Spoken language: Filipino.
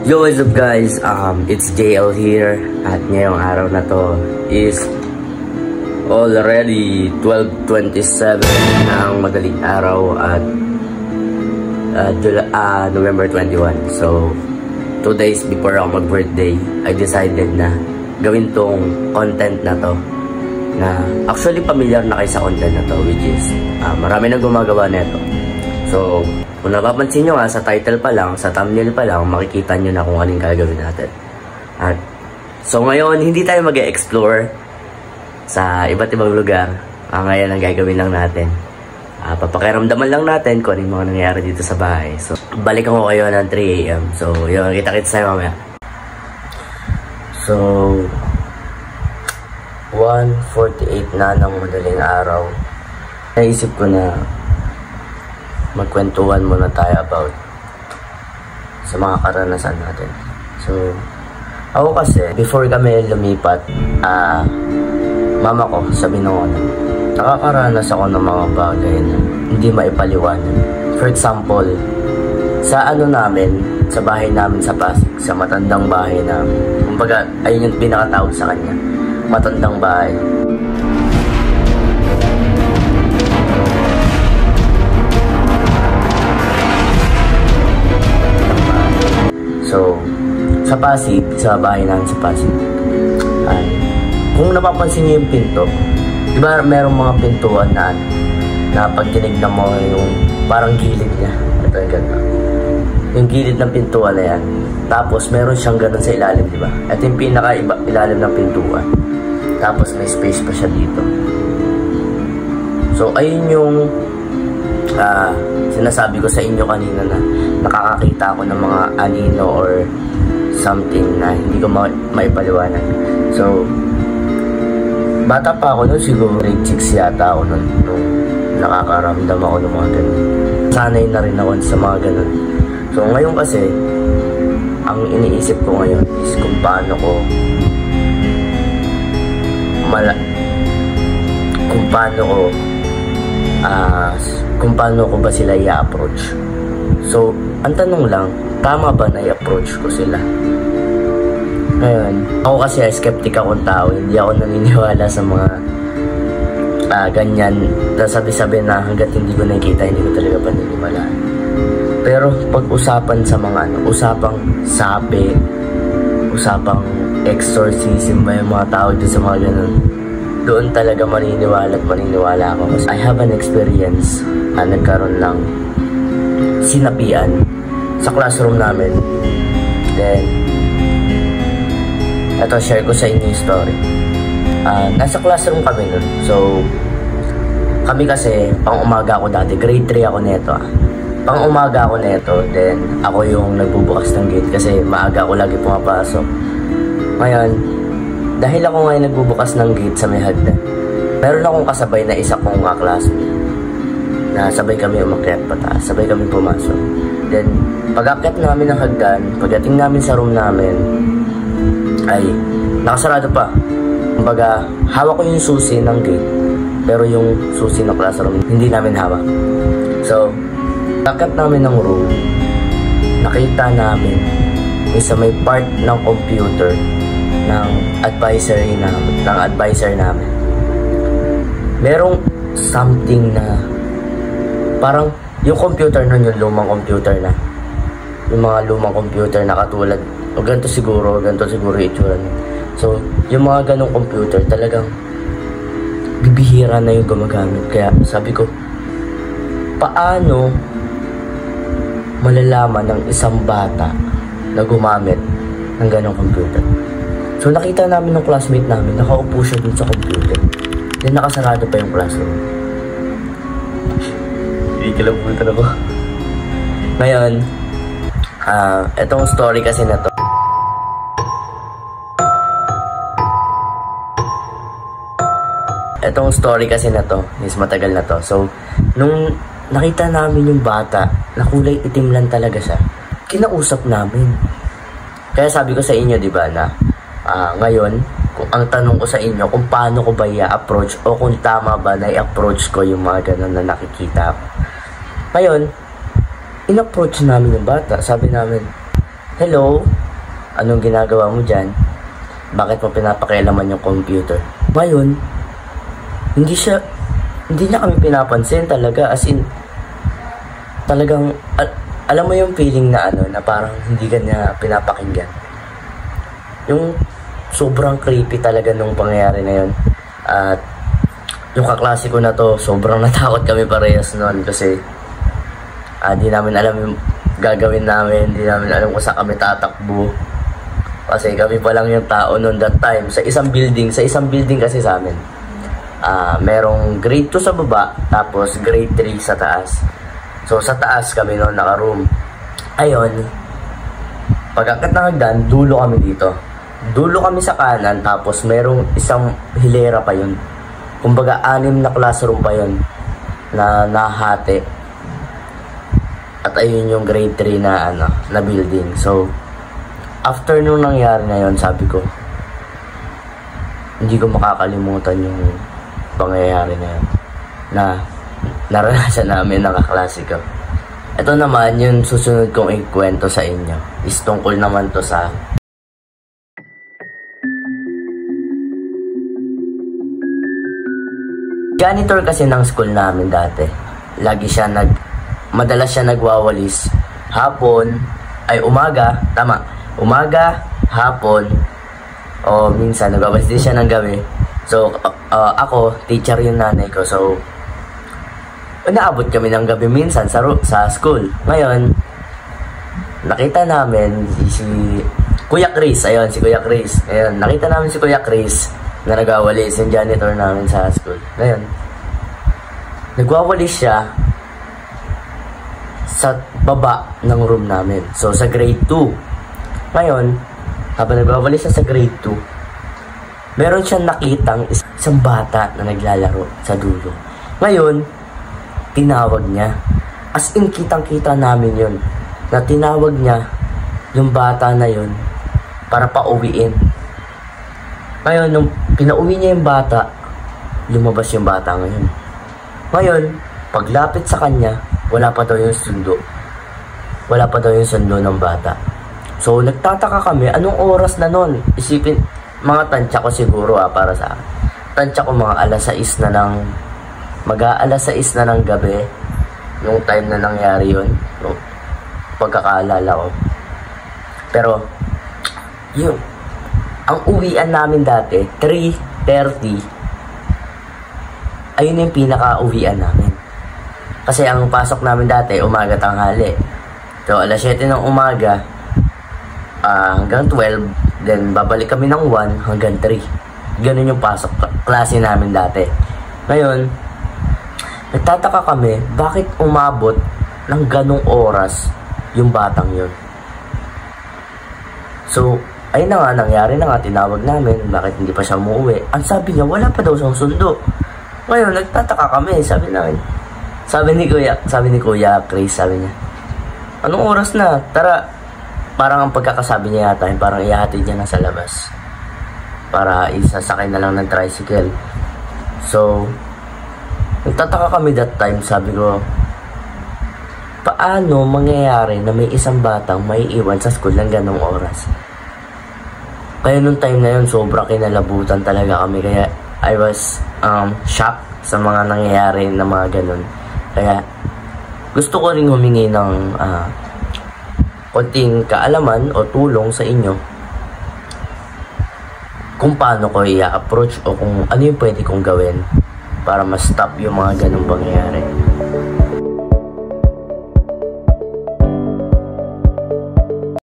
Yo, what's up guys? It's JL here at ngayong araw na to is already 12:27 ng madaling araw at November 21. So 2 days before ako mag-birthday, I decided na gawin tong content na to, na actually familiar na kayo sa content na to, which is marami na gumagawa nito. So kung napapansin nyo nga, sa title pa lang, sa thumbnail pa lang, makikita nyo na kung anong gagawin natin. At so ngayon, hindi tayo mag-e-explore sa iba't ibang lugar. Ngayon ang gagawin lang natin, papakiramdaman lang natin kung anong mga nangyayari dito sa bahay. So balikan ko kayo ng 3 AM. So yun, kita-kits tayo mamaya. So 1:48 na ng madaling araw. Naisip ko na magkwentuhan muna tayo about sa mga karanasan natin. So ako kasi, before kami lumipat, mama ko sabi nung nakakaranas ako ng mga bagay na hindi maipaliwanag. For example, sa namin, sa bahay namin sa Pasig, sa matandang bahay namin, kumbaga ayun yung pinakatawag sa kanya, matandang bahay. So, sa Pasig, sa bahay namin sa Pasig, kung napapansin niyo yung pinto, di ba merong mga pintuan na pag tinignan mo yung parang gilid niya, ito yung ganda, yung gilid ng pintuan na yan, tapos meron siyang ganun sa ilalim, di ba? Ito yung pinaka-ilalim ng pintuan, tapos may space pa siya dito. So, ayun yung sinasabi ko sa inyo kanina na nakakakita ako ng mga anino or something na hindi ko maipaliwanag. So, bata pa ako nun, siguro grade 6 yata ako nun, nung nakakaramdam ako ng mga ganun. Sanay na rin ako sa mga ganun. So, ngayon kasi, ang iniisip ko ngayon is kung paano ko ba sila i-approach. So, ang tanong lang, tama ba na i-approach ko sila? Ngayon, ako kasi skeptic akong tao, hindi ako naniniwala sa mga ganyan, sabi-sabi na hanggat hindi ko nakikita, hindi ko talaga paniniwalaan. Pero pag usapan sa mga usapang sabi, usapang exorcism ba yung mga tao dito sa mga ganun, doon talaga maniniwala at maniniwala ako. Kasi I have an experience na nagkaroon ng sinapian sa classroom namin. Then, ito, share ko sa inyo yung story. Nasa classroom kami nun. So, kami kasi, pang umaga ako dati. Grade 3 ako neto. Pang umaga ako neto. Then, ako yung nagbubukas ng gate kasi maaga ako lagi pumapasok. Ngayon, dahil ako ngayon nagbubukas ng gate sa may hagdan, meron akong kasabay na isa kong classmate na sabay kami umakyat pataas, sabay kami pumasok. Then, pag-akyat namin ng hagdan, pagdating namin sa room namin, ay nakasarado pa. Kumbaga, hawak ko yung susi ng gate, pero yung susi ng classroom, hindi namin hawak. So, pag-akyat namin ng room, nakita namin yung sa may part ng computer ng advisor namin. Merong something na parang yung computer nun, yung lumang computer na, yung mga lumang computer na katulad, o ganito siguro yung itsura nun. So, yung mga ganong computer talagang bibihira na yung gumagamit. Kaya sabi ko, paano malalaman ng isang bata na gumamit ng ganong computer? So, nakita namin ng classmate namin, nakaupo siya dun sa computer. Then, nakasarado pa yung classroom. Ikilabutan ako. Ngayon, etong story kasi na to, is matagal na to. So, nung nakita namin yung bata, na kulay itim lang talaga siya, kinausap namin. Kaya sabi ko sa inyo, di ba, na ngayon, kung ang tanong ko sa inyo, kung paano ko ba i-approach o kung tama ba na i-approach ko yung mga ganun na nakikita ko. Ngayon, in-approach namin yung bata. Sabi namin, hello, anong ginagawa mo dyan? Bakit mo pinapakialaman yung computer? Ngayon, hindi niya kami pinapansin talaga, as in, talagang, alam mo yung feeling na na parang hindi ka niya pinapakinggan. Yung sobrang creepy talaga nung pangyayari na yun. At yung kaklase ko na to, sobrang natakot kami parehas noon kasi di namin alam yung gagawin namin, di namin alam kung saan kami tatakbo. Kasi kami pa lang yung tao noon that time sa isang building kasi sa amin. Merong grade 2 sa baba, tapos grade 3 sa taas. So sa taas kami noon naka-room. Ayun, pagkakit ng hagdan, dulo kami dito. Dulo kami sa kanan, tapos merong isang hilera pa yun. Kumbaga 6 na classroom pa yun na nahati. At ayun yung grade 3 na building. So after nung nangyari na yun, sabi ko, hindi ko makakalimutan yung pangyayari na yun na naranasan namin ng kaklase ko. Ito naman yung susunod kong ikwento sa inyo is tungkol naman to sa janitor kasi ng school namin dati. Madalas siya nagwawalis hapon, umaga, hapon, o minsan nagwawalis din siya ng gabi. So ako, teacher yung nanay ko, so naabot kami ng gabi minsan sa school. Ngayon, nakita namin si Kuya Chris. Ayun, si Kuya Chris. Ayun, nakita namin si Kuya Chris na nagwawalis, yung janitor namin sa school. Ngayon, nagwawalis siya sa baba ng room namin. So, sa grade 2. Ngayon, habang nagwawalis siya sa grade 2, meron siyang nakitang isang bata na naglalaro sa dulo. Ngayon, tinawag niya. As in, kitang-kita namin yun. Na tinawag niya yung bata na yun para pauwiin. Ngayon, nung pinauwi niya yung bata, lumabas yung bata ngayon. Ngayon, paglapit sa kanya, wala pa daw yung sundo. Wala pa daw yung sundo ng bata. So, nagtataka kami, anong oras na nun? Isipin, mga tansya ko siguro para sa akin. Tansya ko mga alas 6 na ng mag-aalas 6 na ng gabi nung time na nangyari yun, nung pagkakaalala ko. Pero yun, ang uwian namin dati 3:30, ayun yung pinaka-uwian namin kasi ang pasok namin dati umaga tanghali. So alas 7 ng umaga hanggang 12, then babalik kami ng 1 hanggang 3. Ganun yung pasok klase namin dati. Ngayon, nagtataka kami, bakit umabot ng ganong oras yung batang yun? So, ayun na nga, nangyari na nga, tinawag namin, bakit hindi pa siya umuwi? Ang sabi niya, wala pa daw siyang sundo. Ngayon, nagtataka kami, sabi ni Kuya Chris, sabi niya, anong oras na? Tara, parang ang pagkakasabi niya yata, parang ihahatid niya na sa labas para isasakay na lang ng tricycle. So, nagtataka kami that time, sabi ko, paano mangyayari na may isang batang may iwan sa school ng ganong oras? Kaya nung time na yun, sobrang kinalabutan talaga kami. Kaya I was shocked sa mga nangyayari na mga ganon. Kaya gusto ko rin humingi ng konting kaalaman o tulong sa inyo kung paano ko i-approach o kung ano yung pwede kong gawin para ma-stop yung mga ganong pangyayari.